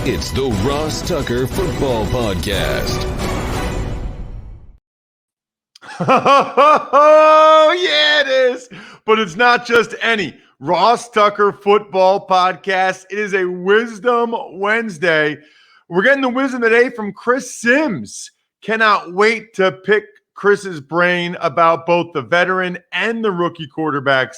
It's the Ross Tucker Football Podcast. Oh, yeah, it is. But it's not just any Ross Tucker Football Podcast. It is a Wisdom Wednesday. We're getting the wisdom today from Chris Sims. Cannot wait to pick Chris's brain about both the veteran and the rookie quarterbacks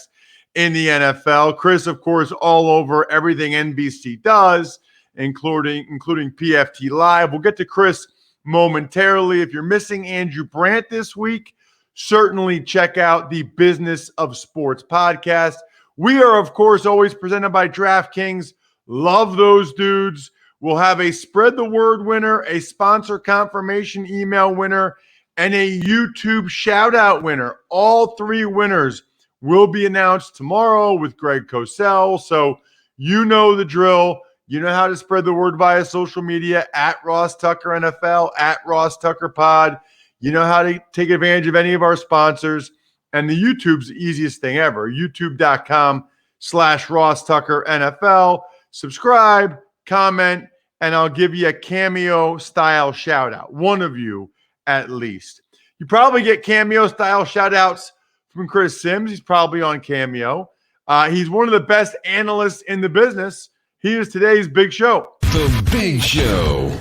in the NFL. Chris, of course, all over everything NBC does, including PFT Live. We'll get to Chris momentarily. If you're missing Andrew Brandt this week, certainly check out the Business of Sports podcast. We are, of course, always presented by DraftKings. Love those dudes. We'll have a spread the word winner, a sponsor confirmation email winner, and a YouTube shout out winner. All three winners will be announced tomorrow with Greg Cosell. So you know the drill. You know how to spread the word via social media at Ross Tucker NFL, at Ross Tucker Pod. You know how to take advantage of any of our sponsors. And the YouTube's the easiest thing ever. YouTube.com/Ross Tucker NFL. Subscribe, comment, and I'll give you a cameo style shout out. One of you at least. You probably get cameo style shout outs from Chris Sims. He's probably on Cameo. He's one of the best analysts in the business. He is today's Big Show. The Big Show.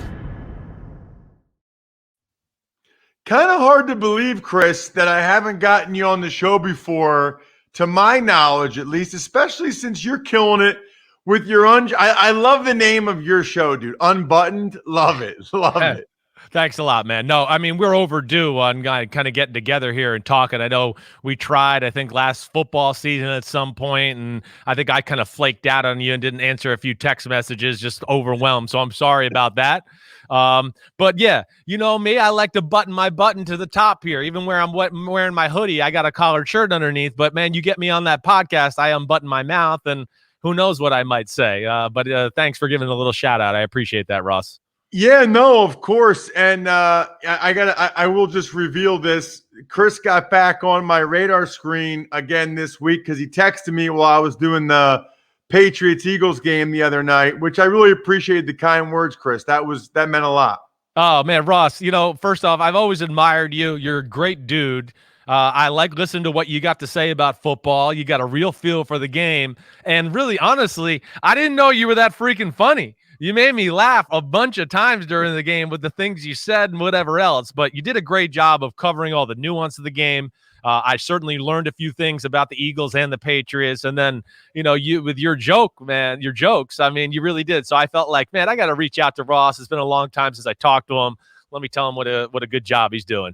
Kind of hard to believe, Chris, that I haven't gotten you on the show before, to my knowledge at least, especially since you're killing it with your I love the name of your show, dude. Unbuttoned. Love it. Love it. Thanks a lot, man. No, I mean, we're overdue on kind of getting together here and talking. I know we tried, I think, last football season at some point, and I think I kind of flaked out on you and didn't answer a few text messages, just overwhelmed. So I'm sorry about that. But yeah, you know me, I like to button my button to the top here, even where I'm wearing my hoodie. I got a collared shirt underneath, but man, you get me on that podcast, I unbutton my mouth, and who knows what I might say. But thanks for giving a little shout out. I appreciate that, Ross. Yeah, no, of course. And I will just reveal this. Chris got back on my radar screen again this week because he texted me while I was doing the Patriots-Eagles game the other night, which I really appreciated the kind words, Chris. That meant a lot. Oh, man, Ross, you know, first off, I've always admired you. You're a great dude. I like listening to what you got to say about football. You got a real feel for the game. And really, honestly, I didn't know you were that freaking funny. You made me laugh a bunch of times during the game with the things you said and whatever else, but you did a great job of covering all the nuance of the game. I certainly learned a few things about the Eagles and the Patriots. And then, you know, you with your joke, man, your jokes, I mean, you really did. So I felt like, man, I got to reach out to Ross. It's been a long time since I talked to him. Let me tell him what a good job he's doing.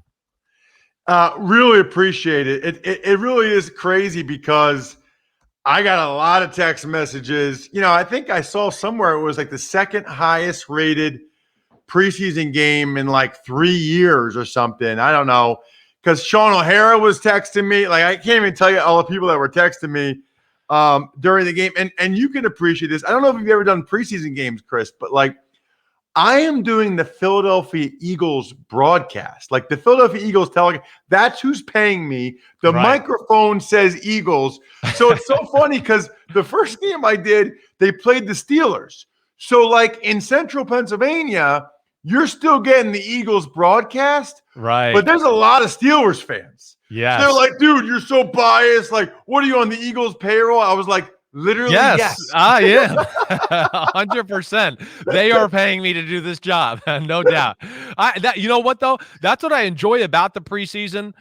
Really appreciate it. It really is crazy because I got a lot of text messages. You know, I think I saw somewhere it was like the second highest rated preseason game in like 3 years or something. I don't know. Because Sean O'Hara was texting me. Like, I can't even tell you all the people that were texting me during the game. And you can appreciate this. I don't know if you've ever done preseason games, Chris, but like, I am doing the Philadelphia Eagles broadcast, like the Philadelphia Eagles that's who's paying me. The microphone says Eagles. So it's so funny because the first game I did, they played the Steelers. So like in central Pennsylvania, you're still getting the Eagles broadcast. Right. But there's a lot of Steelers fans. Yeah. They're like, dude, you're so biased. Like, what are you on the Eagles payroll? I was like, literally, yes. Yeah. 100%. They are paying me to do this job. No doubt. You know what, though? That's what I enjoy about the preseason,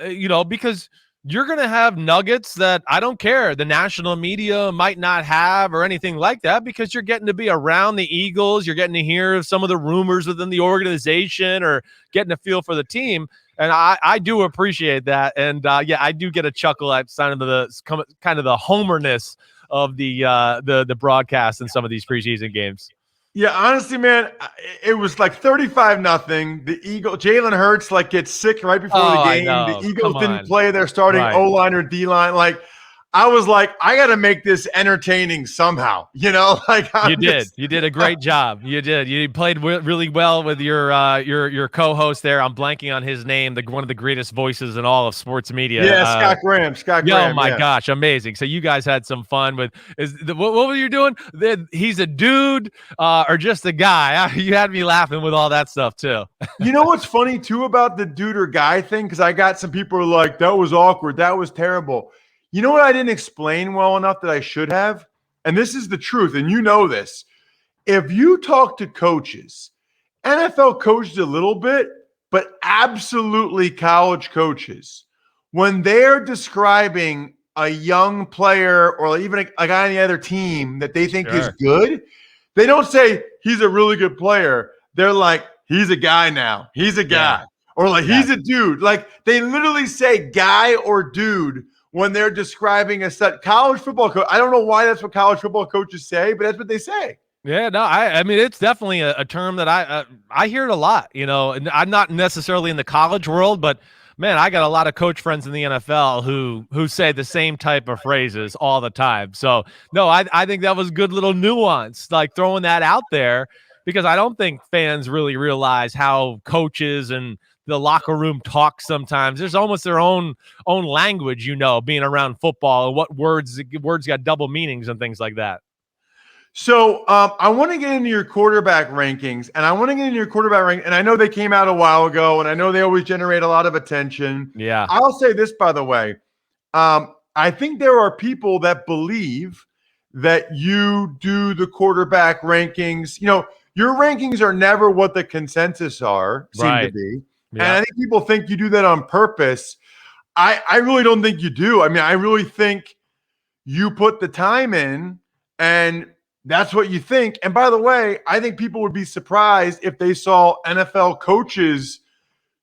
you know, because you're going to have nuggets that I don't care. The national media might not have or anything like that because you're getting to be around the Eagles. You're getting to hear some of the rumors within the organization or getting a feel for the team. And I do appreciate that. And yeah, I do get a chuckle at kind of the homerness of the broadcast in some of these preseason games. Yeah, honestly, man, it was like 35-0. The Jalen Hurts like gets sick right before the game. The Eagles didn't play their starting O-line or D-line. Like, I was like, I got to make this entertaining somehow, like You did a great job. You did. You played really well with your co-host there. I'm blanking on his name. One of the greatest voices in all of sports media. Yeah, Scott Graham. Oh my gosh, amazing! So you guys had some fun with. What were you doing? He's a dude or just a guy? You had me laughing with all that stuff too. You know what's funny too about the dude or guy thing? Because I got some people who are like, that was awkward. That was terrible. You know what I didn't explain well enough that I should have? And this is the truth, and you know this. If you talk to coaches, NFL coaches a little bit, but absolutely college coaches, when they're describing a young player or even a guy on the other team that they think is good, they don't say he's a really good player. They're like, he's a guy now. He's a guy. Yeah. Or like, he's a dude. Like, they literally say guy or dude when they're describing a college football coach. I don't know why that's what college football coaches say, but that's what they say. Yeah, no, I mean, it's definitely a term that I hear it a lot, and I'm not necessarily in the college world, but man, I got a lot of coach friends in the NFL who say the same type of phrases all the time. So no, I think that was good little nuance, like throwing that out there, because I don't think fans really realize how coaches and the locker room talk sometimes. There's almost their own language, being around football and what words got double meanings and things like that. So I want to get into your quarterback rankings, and and I know they came out a while ago, and I know they always generate a lot of attention. Yeah. I'll say this, by the way. I think there are people that believe that you do the quarterback rankings. Your rankings are never what the consensus seem to be. Yeah. And I think people think you do that on purpose. I really don't think you do. I mean, I really think you put the time in, and that's what you think. And by the way, I think people would be surprised if they saw NFL coaches'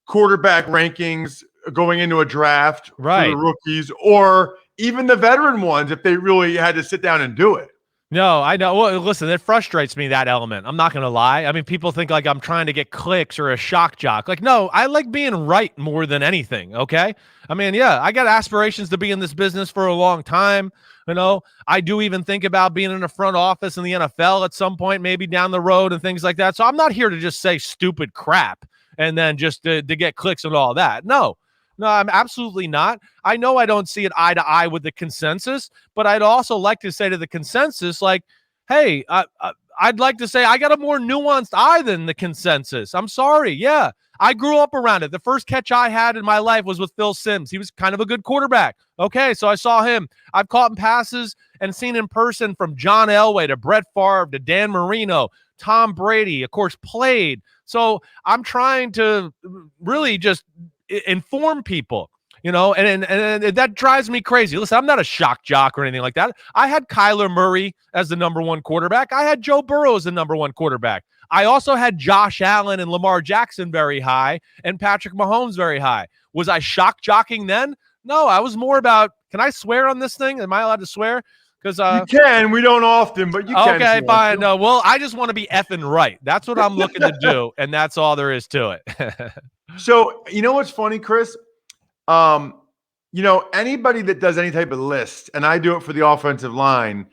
quarterback rankings going into a draft for the rookies, or even the veteran ones if they really had to sit down and do it. No, I know. Well, listen, it frustrates me, that element. I'm not going to lie. I mean, people think like I'm trying to get clicks or a shock jock. Like, no, I like being right more than anything, okay? I mean, yeah, I got aspirations to be in this business for a long time. I do even think about being in the front office in the NFL at some point, maybe down the road and things like that. So I'm not here to just say stupid crap and then just to get clicks and all that. No, I'm absolutely not. I know I don't see it eye to eye with the consensus, but I'd also like to say to the consensus, like, hey, I'd like to say I got a more nuanced eye than the consensus. I'm sorry. Yeah, I grew up around it. The first catch I had in my life was with Phil Simms. He was kind of a good quarterback. Okay, so I saw him. I've caught passes and seen in person from John Elway to Brett Favre to Dan Marino, Tom Brady, of course, played. So I'm trying to really just inform people, and that drives me crazy. Listen, I'm not a shock jock or anything like that. I had Kyler Murray as the number one quarterback. I had Joe Burrow as the number one quarterback. I also had Josh Allen and Lamar Jackson very high and Patrick Mahomes very high. Was I shock jocking then? No, I was more about, can I swear on this thing? Am I allowed to swear? Because you can. We don't often, but you can. Okay, fine. No, well, I just want to be effing right. That's what I'm looking to do, and that's all there is to it. So, you know what's funny, Chris? Anybody that does any type of list, and I do it for the offensive line,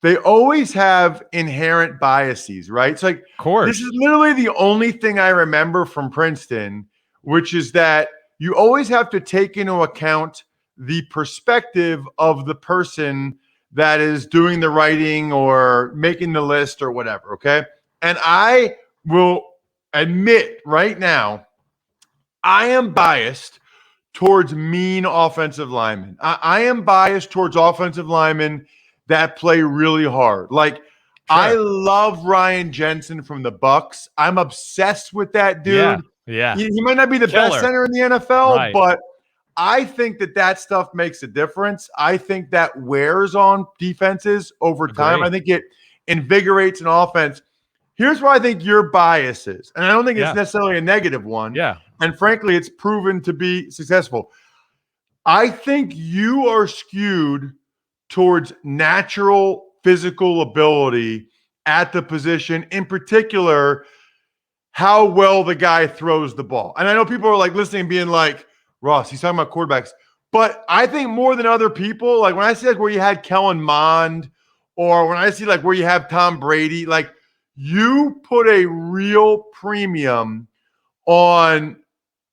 they always have inherent biases, right? It's like, of course, this is literally the only thing I remember from Princeton, which is that you always have to take into account the perspective of the person that is doing the writing or making the list or whatever, okay? And I will admit right now, I am biased towards mean offensive linemen. I am biased towards offensive linemen that play really hard. Like, sure. I love Ryan Jensen from the Bucks. I'm obsessed with that dude. Yeah. He might not be the best center in the NFL, but I think that stuff makes a difference. I think that wears on defenses over time. I think it invigorates an offense. Here's why I think your bias is, and I don't think it's necessarily a negative one. Yeah. And frankly, it's proven to be successful. I think you are skewed towards natural physical ability at the position, in particular, how well the guy throws the ball. And I know people are like listening and being like, Ross, he's talking about quarterbacks. But I think more than other people, like when I see like where you had Kellen Mond, or when I see like where you have Tom Brady, like you put a real premium on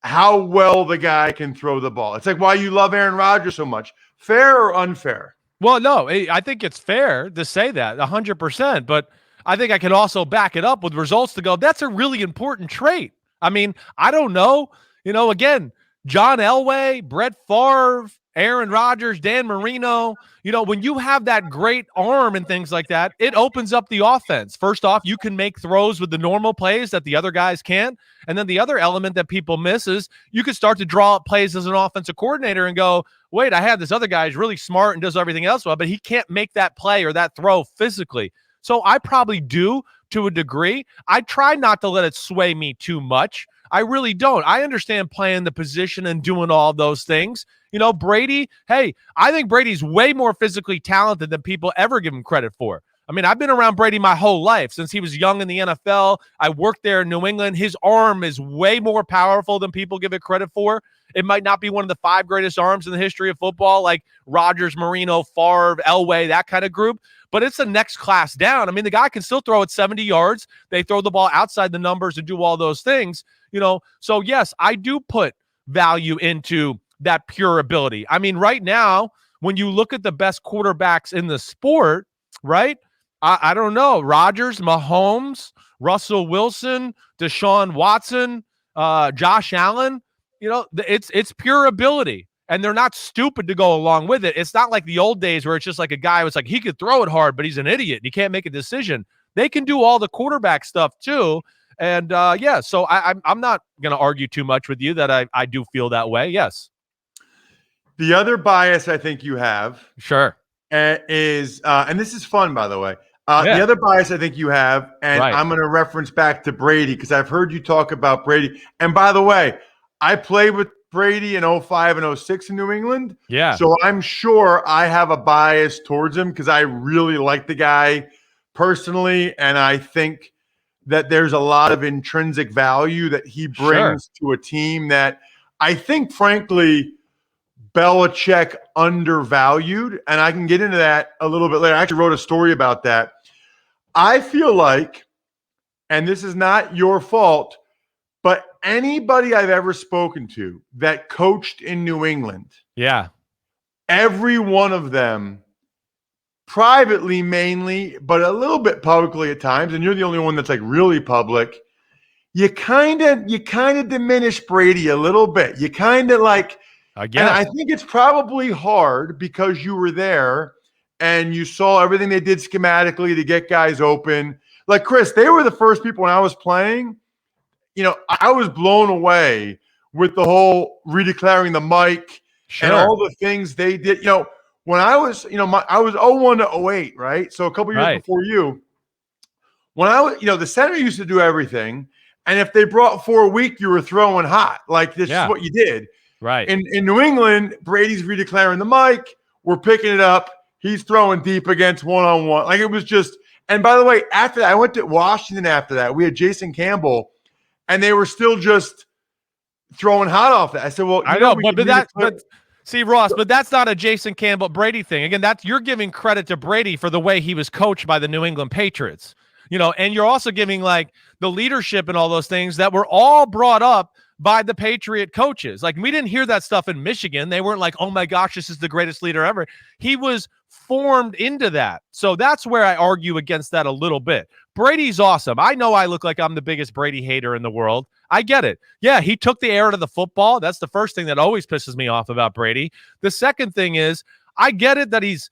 how well the guy can throw the ball. It's like why you love Aaron Rodgers so much. Fair or unfair? Well, no, I think it's fair to say that 100%, but I think I can also back it up with results to go, that's a really important trait. I mean, I don't know, again, John Elway, Brett Favre, Aaron Rodgers, Dan Marino, when you have that great arm and things like that, it opens up the offense. First off, you can make throws with the normal plays that the other guys can't. And then the other element that people miss is you can start to draw up plays as an offensive coordinator and go, wait, I have this other guy who's really smart and does everything else well, but he can't make that play or that throw physically. So I probably do to a degree. I try not to let it sway me too much. I really don't. I understand playing the position and doing all those things. Brady, hey, I think Brady's way more physically talented than people ever give him credit for. I mean, I've been around Brady my whole life since he was young in the NFL. I worked there in New England. His arm is way more powerful than people give it credit for. It might not be one of the 5 greatest arms in the history of football, like Rodgers, Marino, Favre, Elway, that kind of group, but it's the next class down. I mean, the guy can still throw it 70 yards. They throw the ball outside the numbers and do all those things, So, yes, I do put value into that pure ability. I mean, right now, when you look at the best quarterbacks in the sport, right? I don't know. Rodgers, Mahomes, Russell Wilson, Deshaun Watson, Josh Allen, it's pure ability. And they're not stupid to go along with it. It's not like the old days where it's just like a guy was like, he could throw it hard, but he's an idiot. He can't make a decision. They can do all the quarterback stuff too. And so I'm not going to argue too much with you that I do feel that way. Yes. The other bias I think you have Sure. is, and this is fun, by the way, the other bias I think you have, and Right. I'm going to reference back to Brady because I've heard you talk about Brady. And by the way, I played with Brady in 05 and 06 in New England. Yeah. So I'm sure I have a bias towards him because I really like the guy personally. And I think that there's a lot of intrinsic value that he brings to a team that I think, frankly, Belichick undervalued. And I can get into that a little bit later. I actually wrote a story about that. I feel like, and this is not your fault, but anybody I've ever spoken to that coached in New England, every one of them, privately mainly, but a little bit publicly at times, and you're the only one that's like really public, you kind of diminish Brady a little bit. You kind of like, and I think it's probably hard because you were there and you saw everything they did schematically to get guys open. Like, Chris, they were the first people when I was playing. I was blown away with the whole redeclaring the mic and all the things they did. When I was, I was 01 to 08, right? So a couple years before you. When I was, the center used to do everything. And if they brought 4 a week, you were throwing hot. Like, this is what you did. Right. In New England, Brady's redeclaring the mic. We're picking it up. He's throwing deep against one-on-one. Like, it was just – and by the way, after that, I went to Washington after that. We had Jason Campbell, and they were still just throwing hot off that. I said, well, I know, but see, Ross, but that's not a Jason Campbell Brady thing. Again, you're giving credit to Brady for the way he was coached by the New England Patriots. And you're also giving like the leadership and all those things that were all brought up by the Patriot coaches. Like, we didn't hear that stuff in Michigan. They weren't like, oh my gosh, this is the greatest leader ever. He was formed into that. So that's where I argue against that a little bit. Brady's awesome. I know I look like I'm the biggest Brady hater in the world. I get it. Yeah, he took the air out of the football. That's the first thing that always pisses me off about Brady. The second thing is, I get it that he's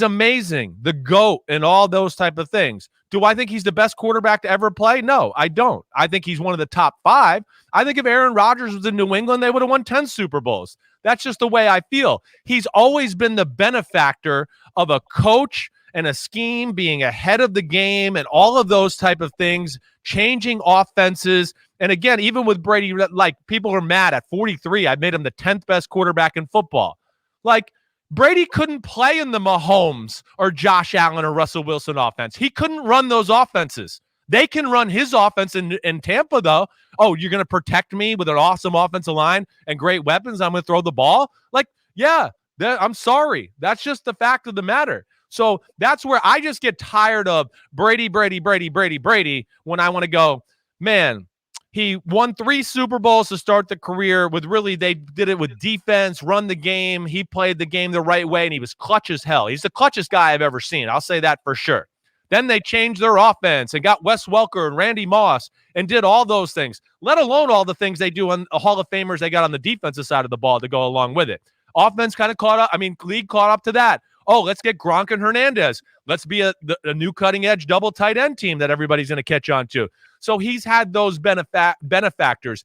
amazing, the GOAT, and all those type of things. Do I think he's the best quarterback to ever play? No, I don't. I think he's one of the top 5. I think if Aaron Rodgers was in New England, they would have won 10 Super Bowls. That's just the way I feel. He's always been the benefactor of a coach and a scheme being ahead of the game and all of those type of things, changing offenses. And again, even with Brady, like, people are mad at 43. I made him the 10th best quarterback in football. Like, Brady couldn't play in the Mahomes or Josh Allen or Russell Wilson offense. He couldn't run those offenses. They can run his offense in Tampa, though. Oh, you're going to protect me with an awesome offensive line and great weapons? I'm going to throw the ball? Like, Yeah, I'm sorry. That's just the fact of the matter. So that's where I just get tired of Brady when I want to go, man, he won 3 Super Bowls to start the career with really, they did it with defense, run the game. He played the game the right way, and he was clutch as hell. He's the clutchest guy I've ever seen. I'll say that for sure. Then they changed their offense and got Wes Welker and Randy Moss and did all those things, let alone all the things they do on Hall of Famers they got on the defensive side of the ball to go along with it. Offense kind of caught up. League caught up to that. Oh, let's get Gronk and Hernandez. Let's be a new cutting-edge double tight end team that everybody's going to catch on to. So he's had those benefactors.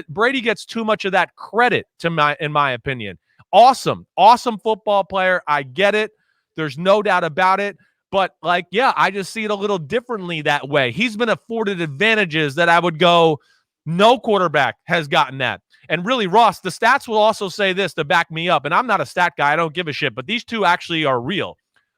Brady gets too much of that credit, in my opinion. Awesome football player. I get it. There's no doubt about it. But, I just see it a little differently that way. He's been afforded advantages that I would go, no quarterback has gotten that. And really, Ross, the stats will also say this to back me up. And I'm not a stat guy. I don't give a shit. But these two actually are real.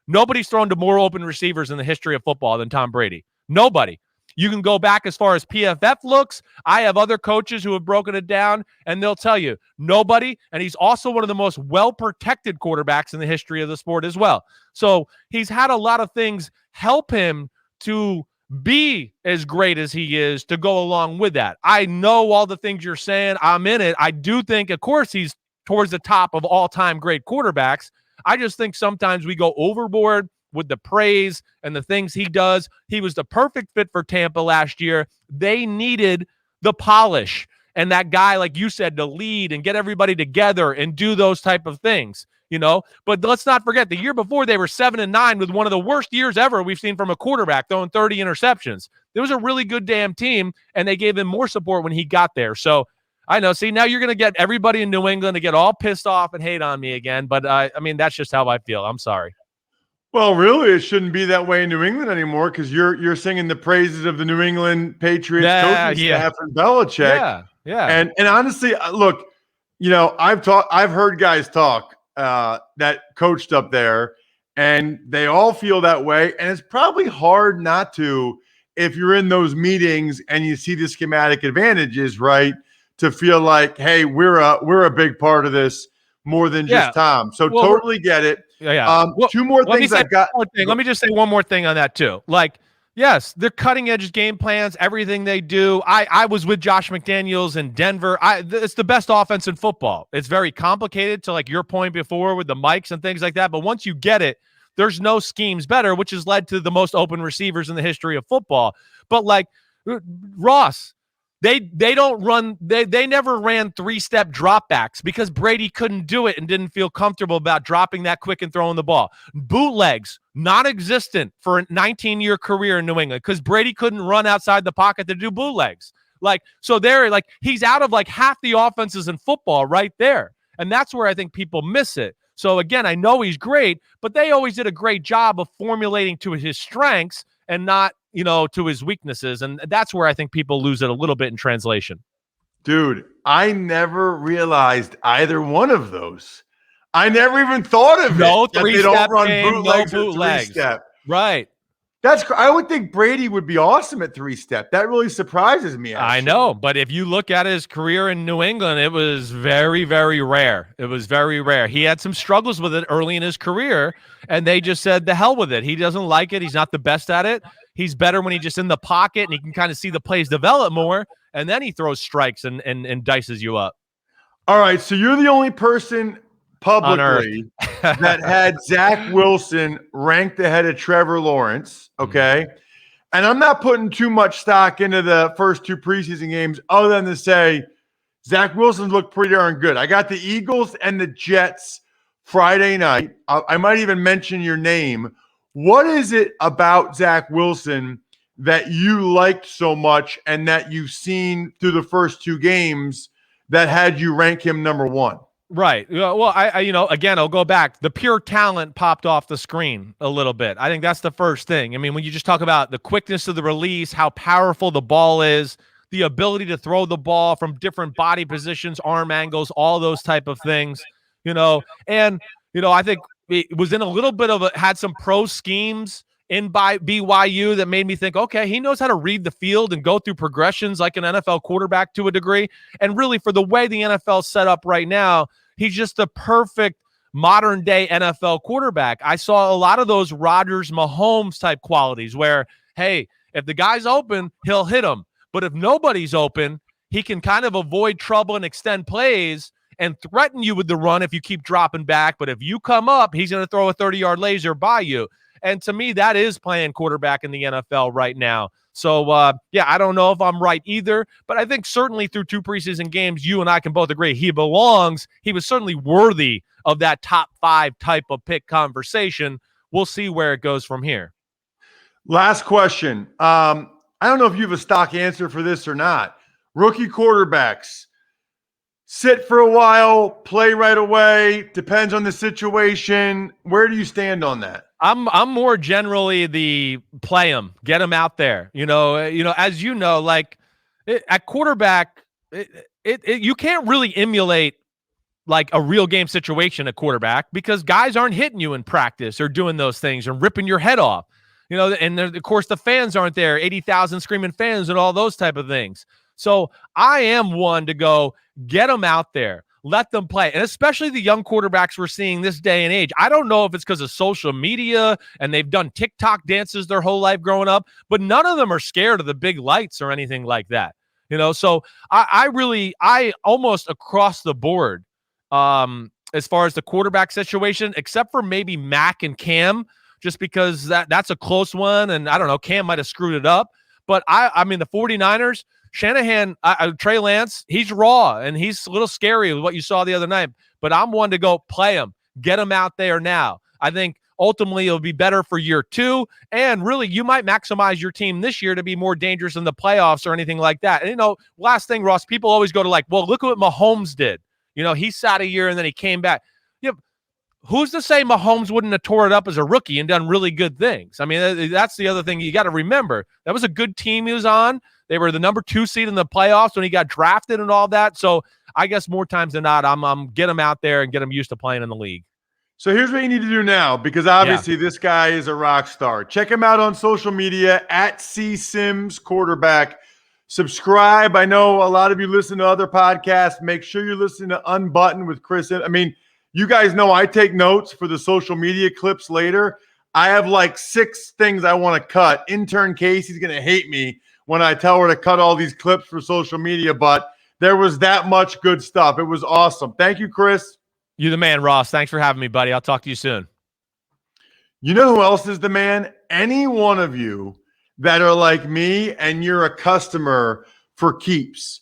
Nobody's thrown to more open receivers in the history of football than Tom Brady. Nobody. You can go back as far as PFF looks. I have other coaches who have broken it down, and they'll tell you, nobody. And he's also one of the most well-protected quarterbacks in the history of the sport as well. So he's had a lot of things help him to be as great as he is to go along with that. I know all the things you're saying. I'm in it. I do think, of course, he's towards the top of all-time great quarterbacks. I just think sometimes we go overboard with the praise and the things he does. He was the perfect fit for Tampa last year. They needed the polish and that guy, like you said, to lead and get everybody together and do those type of things. But let's not forget the year before they were 7-9 with one of the worst years ever we've seen from a quarterback, throwing 30 interceptions. There was a really good damn team, and they gave him more support when he got there. So I know. See, now you're going to get everybody in New England to get all pissed off and hate on me again. But that's just how I feel. I'm sorry. Well, really, it shouldn't be that way in New England anymore because you're singing the praises of the New England Patriots coaching staff and Belichick. Yeah. And honestly, look, I've heard guys talk that coached up there, and they all feel that way. And it's probably hard not to if you're in those meetings and you see the schematic advantages, right? To feel like, hey, we're a big part of this more than just Tom. So totally get it. Yeah. Two more things I got. Let me just say one more thing on that too. Yes, they're cutting edge game plans, everything they do. I was with Josh McDaniels in Denver. It's the best offense in football. It's very complicated to your point before with the mics and things like that. But once you get it, there's no schemes better, which has led to the most open receivers in the history of football. But Ross, They don't run. They never ran 3-step dropbacks because Brady couldn't do it and didn't feel comfortable about dropping that quick and throwing the ball. Bootlegs, non-existent for a 19-year career in New England because Brady couldn't run outside the pocket to do bootlegs. So he's out of half the offenses in football right there. And that's where I think people miss it. So again, I know he's great, but they always did a great job of formulating to his strengths and not to his weaknesses. And that's where I think people lose it a little bit in translation. Dude, I never realized either one of those. I never even thought of it. They don't run bootlegs or 3-step. Right. I would think Brady would be awesome at 3-step. That really surprises me, actually. I know, but if you look at his career in New England, it was very, very rare. It was very rare. He had some struggles with it early in his career, and they just said, the hell with it. He doesn't like it. He's not the best at it. He's better when he's just in the pocket, and he can kind of see the plays develop more, and then he throws strikes and dices you up. All right, so you're the only person publicly that had Zach Wilson ranked ahead of Trevor Lawrence, okay? And I'm not putting too much stock into the first 2 preseason games other than to say Zach Wilson looked pretty darn good. I got the Eagles and the Jets Friday night. I might even mention your name. What is it about Zach Wilson that you liked so much and that you've seen through the first 2 games that had you rank him number 1? Right. Well, I again, I'll go back. The pure talent popped off the screen a little bit. I think that's the first thing. When you just talk about the quickness of the release, how powerful the ball is, the ability to throw the ball from different body positions, arm angles, all those type of things, and, I think it was in a little bit of had some pro schemes in BYU that made me think, okay, he knows how to read the field and go through progressions like an NFL quarterback to a degree. And really, for the way the NFL is set up right now, he's just the perfect modern day NFL quarterback. I saw a lot of those Rodgers, Mahomes type qualities where, hey, if the guy's open, he'll hit him. But if nobody's open, he can kind of avoid trouble and extend plays and threaten you with the run if you keep dropping back. But if you come up, he's going to throw a 30-yard laser by you. And to me, that is playing quarterback in the NFL right now. So, I don't know if I'm right either, but I think certainly through 2 preseason games, you and I can both agree he belongs. He was certainly worthy of that top 5 type of pick conversation. We'll see where it goes from here. Last question. I don't know if you have a stock answer for this or not. Rookie quarterbacks, sit for a while, play right away, depends on the situation. Where do you stand on that? I'm more generally the play him, get him out there. As you know, like at quarterback, you can't really emulate like a real game situation at quarterback because guys aren't hitting you in practice or doing those things and ripping your head off. And of course the fans aren't there, 80,000 screaming fans and all those type of things. So I am one to go get them out there. Let them play. And especially the young quarterbacks we're seeing this day and age. I don't know if it's because of social media and they've done TikTok dances their whole life growing up, but none of them are scared of the big lights or anything like that. So I almost across the board, as far as the quarterback situation, except for maybe Mac and Cam, just because that's a close one. And I don't know, Cam might have screwed it up. But I mean, the 49ers, Shanahan, Trey Lance, he's raw and he's a little scary with what you saw the other night. But I'm one to go play him, get him out there now. I think ultimately it'll be better for year 2. And really, you might maximize your team this year to be more dangerous in the playoffs or anything like that. And, last thing, Ross, people always go to like, well, look at what Mahomes did. He sat a year and then he came back. Who's to say Mahomes wouldn't have tore it up as a rookie and done really good things? I mean, that's the other thing you got to remember. That was a good team he was on. They were the number 2 seed in the playoffs when he got drafted and all that. So I guess more times than not, I'm get him out there and get him used to playing in the league. So here's what you need to do now, because obviously this guy is a rock star. Check him out on social media at @CSims Quarterback. Subscribe. I know a lot of you listen to other podcasts. Make sure you're listening to Unbuttoned with Chris. I mean, you guys know I take notes for the social media clips later. I have like 6 things I want to cut. Intern Casey's going to hate me when I tell her to cut all these clips for social media, but there was that much good stuff. It was awesome. Thank you, Chris. You the man, Ross. Thanks for having me, buddy. I'll talk to you soon. You know who else is the man? Any one of you that are like me and you're a customer for Keeps.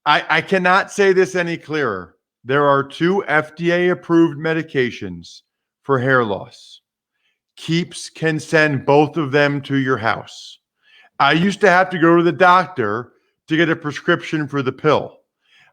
I cannot say this any clearer. There are 2 FDA-approved medications for hair loss. Keeps can send both of them to your house. I used to have to go to the doctor to get a prescription for the pill.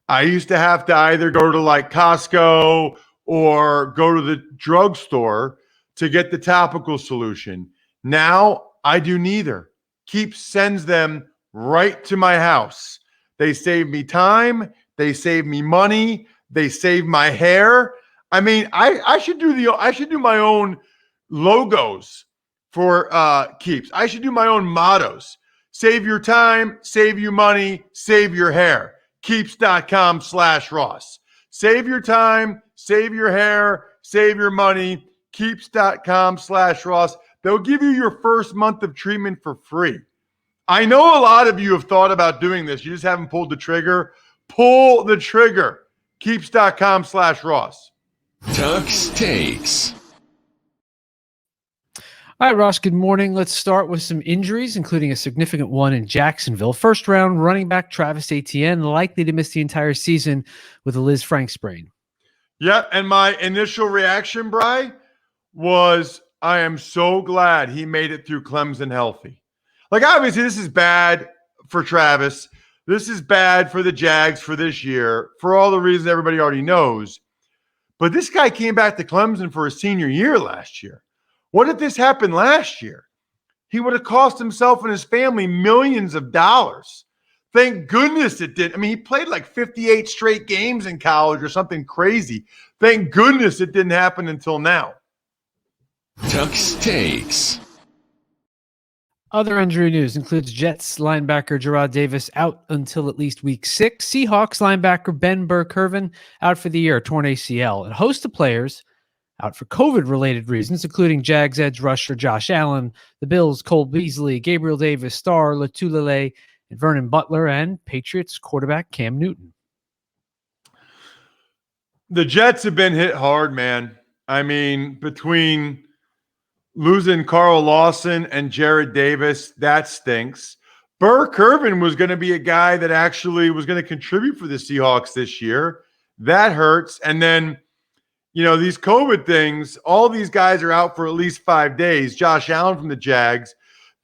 I used to have to either go to like Costco or go to the drugstore to get the topical solution. Now I do neither. Keeps sends them right to my house. They save me time. They save me money. They save my hair. I mean, I should do my own logos for Keeps. I should do my own mottos. Save your time, save you money, save your hair. Keeps.com/Ross. Save your time, save your hair, save your money. Keeps.com/Ross. They'll give you your first month of treatment for free. I know a lot of you have thought about doing this. You just haven't pulled the trigger. Pull the trigger. Keeps.com/Ross. Tuck's Takes. All right, Ross, good morning. Let's start with some injuries, including a significant one in Jacksonville. First round running back Travis Etienne likely to miss the entire season with a Liz Frank sprain. Yep, and my initial reaction, Bri, was I am so glad he made it through Clemson healthy. Like, obviously, this is bad for Travis. This is bad for the Jags for this year, for all the reasons everybody already knows. But this guy came back to Clemson for his senior year last year. What if this happened last year? He would have cost himself and his family millions of dollars. Thank goodness it did. I mean, he played like 58 straight games in college or something crazy. Thank goodness it didn't happen until now. Tuck's Takes. Other injury news includes Jets linebacker Gerard Davis out until at least week 6. Seahawks linebacker Ben Burr-Kirven out for the year, torn ACL. And a host of players out for COVID-related reasons, including Jags edge rusher Josh Allen, the Bills' Cole Beasley, Gabriel Davis, Star Lotulelei, and Vernon Butler, and Patriots quarterback Cam Newton. The Jets have been hit hard, man. I mean, between losing Carl Lawson and Jared Davis, that stinks. Burr-Kirven was going to be a guy that actually was going to contribute for the Seahawks this year. That hurts. And then, these COVID things, all these guys are out for at least 5 days. Josh Allen from the Jags.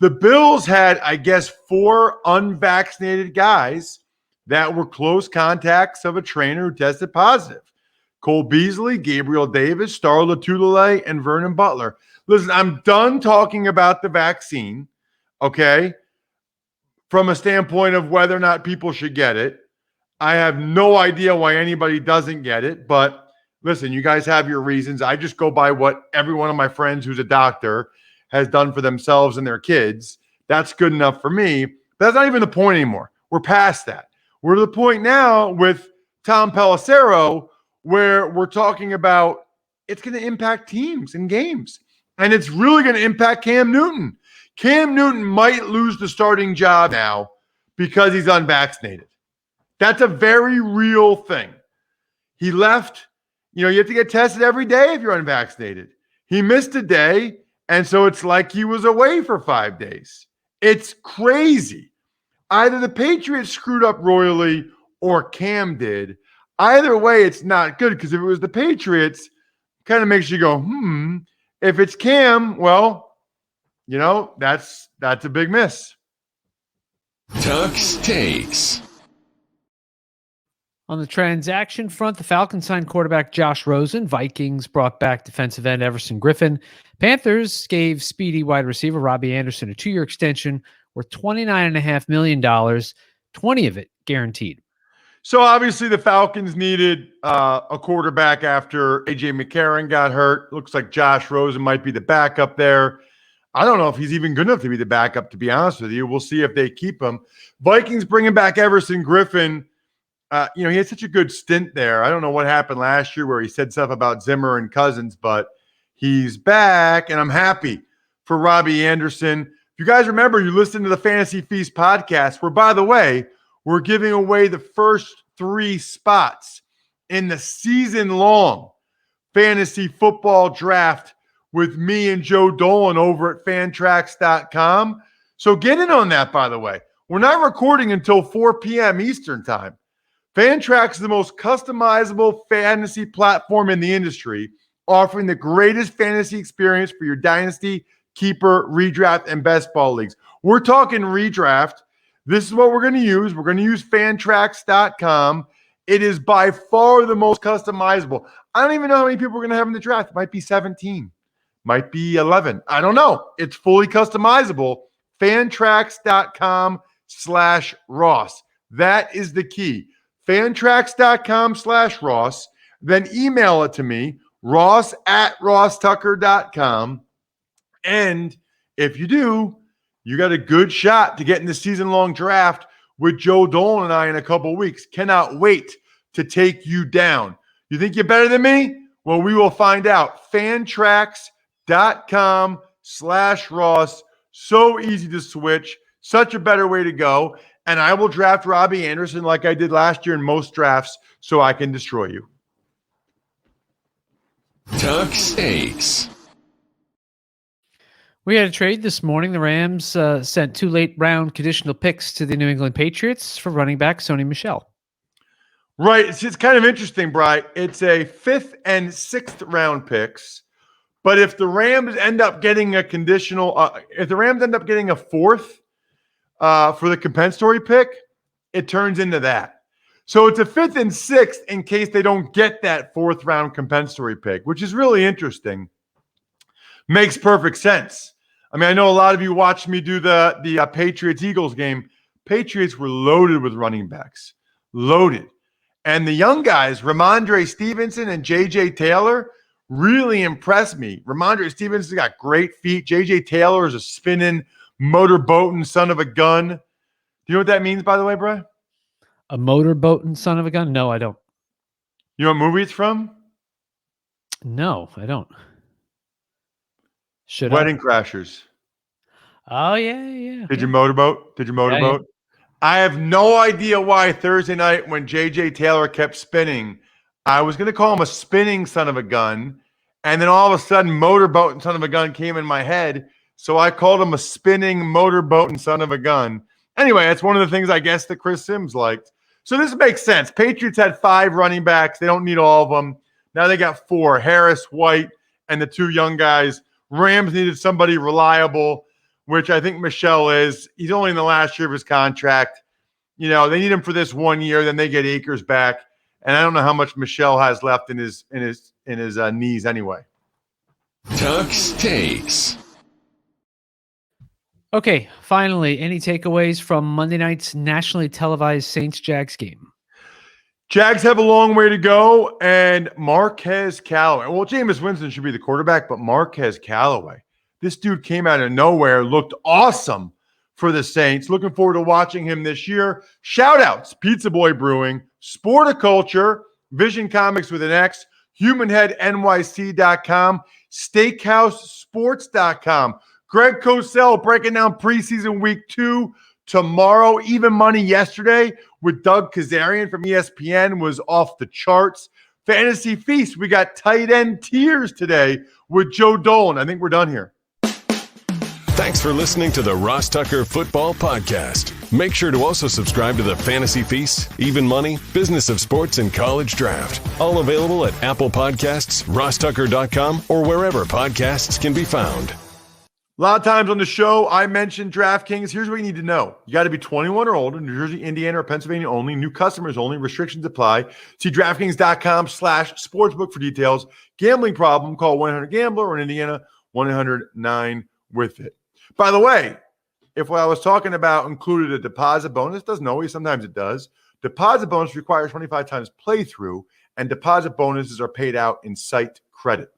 The Bills had, I guess, 4 unvaccinated guys that were close contacts of a trainer who tested positive. Cole Beasley, Gabriel Davis, Star Lotulelei, and Vernon Butler. Listen, I'm done talking about the vaccine, okay, from a standpoint of whether or not people should get it. I have no idea why anybody doesn't get it, but listen, you guys have your reasons. I just go by what every one of my friends who's a doctor has done for themselves and their kids. That's good enough for me. But that's not even the point anymore. We're past that. We're to the point now with Tom Pelissero where we're talking about it's going to impact teams and games. And it's really going to impact Cam Newton. Cam Newton might lose the starting job now because he's unvaccinated. That's a very real thing. He left, you have to get tested every day if you're unvaccinated. He missed a day, and so it's like he was away for 5 days. It's crazy. Either the Patriots screwed up royally or Cam did. Either way, it's not good because if it was the Patriots, kind of makes you go, If it's Cam, well, that's a big miss. Tuck's Takes. On the transaction front, the Falcons signed quarterback Josh Rosen. Vikings brought back defensive end Everson Griffin. Panthers gave speedy wide receiver Robbie Anderson a 2-year extension worth $29.5 million, 20 of it guaranteed. So obviously the Falcons needed a quarterback after A.J. McCarron got hurt. Looks like Josh Rosen might be the backup there. I don't know if he's even good enough to be the backup, to be honest with you. We'll see if they keep him. Vikings bringing back Everson Griffin. He had such a good stint there. I don't know what happened last year where he said stuff about Zimmer and Cousins, but he's back, and I'm happy for Robbie Anderson. If you guys remember, you listened to the Fantasy Feast podcast, where, by the way, we're giving away the first 3 spots in the season-long fantasy football draft with me and Joe Dolan over at fantrax.com. So get in on that, by the way. We're not recording until 4 p.m. Eastern time. Fantrax is the most customizable fantasy platform in the industry, offering the greatest fantasy experience for your dynasty, keeper, redraft, and best ball leagues. We're talking redraft. This is what we're going to use. We're going to use fantrax.com. It is by far the most customizable. I don't even know how many people we're going to have in the draft. It might be 17. Might be 11. I don't know. It's fully customizable. Fantrax.com/Ross. That is the key. Fantrax.com/Ross. Then email it to me, ross@rosstucker.com. And if you do, you got a good shot to get in the season-long draft with Joe Dolan and I in a couple of weeks. Cannot wait to take you down. You think you're better than me? Well, we will find out. Fantrax.com/Ross. So easy to switch. Such a better way to go. And I will draft Robbie Anderson like I did last year in most drafts so I can destroy you. Tuck's Takes. We had a trade this morning. The Rams sent 2 late-round conditional picks to the New England Patriots for running back Sony Michel. Right. It's kind of interesting, Bri. It's a 5th and 6th round picks. But if the Rams end up getting a conditional, if the Rams end up getting a 4th for the compensatory pick, it turns into that. So it's a 5th and 6th in case they don't get that 4th round compensatory pick, which is really interesting. Makes perfect sense. I mean, I know a lot of you watched me do the Patriots-Eagles game. Patriots were loaded with running backs. Loaded. And the young guys, Ramondre Stevenson and J.J. Taylor, really impressed me. Ramondre Stevenson got great feet. J.J. Taylor is a spinning, motorboating son of a gun. Do you know what that means, by the way, Bri? A motorboat and son of a gun? No, I don't. You know what movie it's from? No, I don't. Should Wedding Crashers. I? Oh, yeah. Did you motorboat? Yeah. I have no idea why Thursday night when J.J. Taylor kept spinning, I was going to call him a spinning son of a gun. And then all of a sudden, motorboat and son of a gun came in my head. So I called him a spinning motorboat and son of a gun. Anyway, that's one of the things I guess that Chris Sims liked. So this makes sense. Patriots had 5 running backs. They don't need all of them. Now they got 4, Harris, White, and the 2 young guys. Rams needed somebody reliable, which I think Michelle is. He's only in the last year of his contract. You know, they need him for this 1 year, then they get Akers back. And I don't know how much Michelle has left in his knees anyway. Tuck's Takes. Okay, finally, any takeaways from Monday night's nationally televised Saints-Jags game? Jags have a long way to go, and Marquez Callaway. Well, Jameis Winston should be the quarterback, but Marquez Callaway. This dude came out of nowhere, looked awesome for the Saints. Looking forward to watching him this year. Shout-outs, Pizza Boy Brewing, Sporticulture, Vision Comics with an X, HumanHeadNYC.com, SteakhouseSports.com. Greg Cosell breaking down preseason week 2 tomorrow. Even money yesterday with Doug Kazarian from ESPN was off the charts. Fantasy Feast, we got tight end tiers today with Joe Dolan. I think we're done here. Thanks for listening to the Ross Tucker Football Podcast. Make sure to also subscribe to the Fantasy Feast, Even Money, Business of Sports, and College Draft. All available at Apple Podcasts, rosstucker.com, or wherever podcasts can be found. A lot of times on the show, I mentioned DraftKings. Here's what you need to know. You got to be 21 or older, New Jersey, Indiana, or Pennsylvania only. New customers only. Restrictions apply. See DraftKings.com/sportsbook for details. Gambling problem, call 1-800-GAMBLER, or in Indiana, 1-800-9-WITH-IT. By the way, if what I was talking about included a deposit bonus, doesn't always, sometimes it does. Deposit bonus requires 25 times playthrough, and deposit bonuses are paid out in site credit.